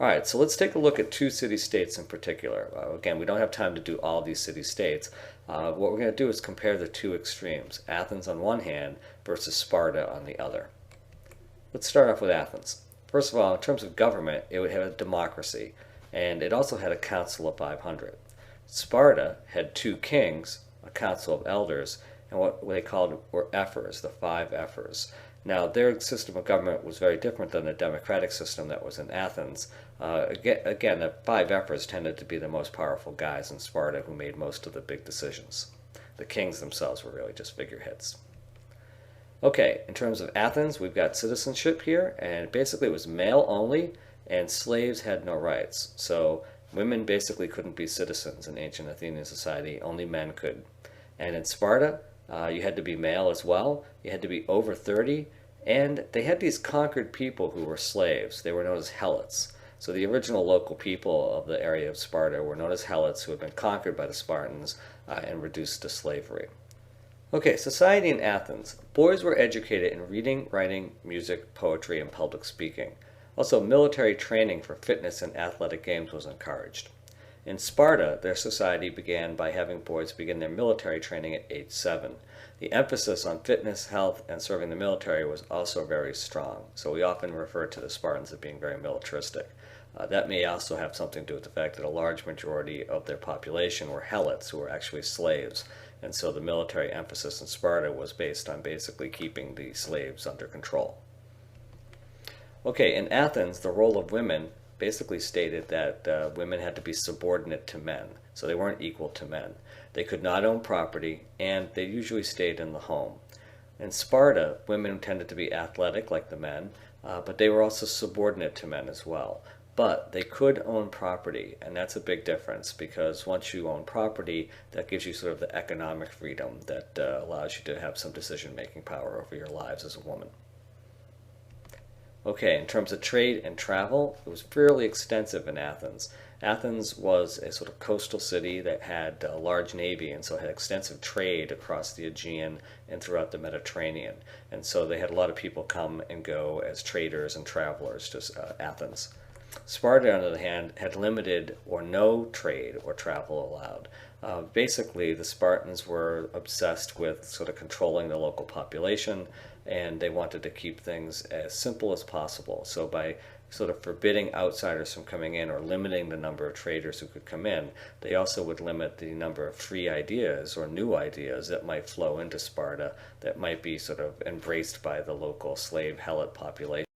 All right, so let's take a look at two city-states in particular. Again, we don't have time to do all these city-states. What we're going to do is compare the two extremes, Athens on one hand versus Sparta on the other. Let's start off with Athens. First of all, in terms of government, it would have a democracy, and it also had a council of 500. Sparta had two kings, a council of elders, and what they called were ephors, the five ephors. Now, their system of government was very different than the democratic system that was in Athens. Again, the five ephors tended to be the most powerful guys in Sparta who made most of the big decisions. The kings themselves were really just figureheads. Okay, in terms of Athens, we've got citizenship here, and basically it was male only, and slaves had no rights. So women basically couldn't be citizens in ancient Athenian society, only men could. And in Sparta, you had to be male as well, you had to be over 30, and they had these conquered people who were slaves. They were known as helots. So the original local people of the area of Sparta were known as helots who had been conquered by the Spartans and reduced to slavery. Okay, society in Athens. Boys were educated in reading, writing, music, poetry, and public speaking. Also, military training for fitness and athletic games was encouraged. In Sparta, their society began by having boys begin their military training at age 7. The emphasis on fitness, health, and serving the military was also very strong, so we often refer to the Spartans as being very militaristic. That may also have something to do with the fact that a large majority of their population were helots, who were actually slaves, and so the military emphasis in Sparta was based on basically keeping the slaves under control. Okay, in Athens, the role of women basically stated that women had to be subordinate to men, so they weren't equal to men. They could not own property, and they usually stayed in the home. In Sparta, women tended to be athletic like the men, but they were also subordinate to men as well. But they could own property, and that's a big difference because once you own property, that gives you sort of the economic freedom that allows you to have some decision-making power over your lives as a woman. Okay, in terms of trade and travel, it was fairly extensive in Athens. Athens was a sort of coastal city that had a large navy, and so it had extensive trade across the Aegean and throughout the Mediterranean. And so they had a lot of people come and go as traders and travelers to Athens. Sparta, on the other hand, had limited or no trade or travel allowed. Basically, the Spartans were obsessed with sort of controlling the local population, and they wanted to keep things as simple as possible. So by sort of forbidding outsiders from coming in or limiting the number of traders who could come in, they also would limit the number of free ideas or new ideas that might flow into Sparta that might be sort of embraced by the local slave helot population.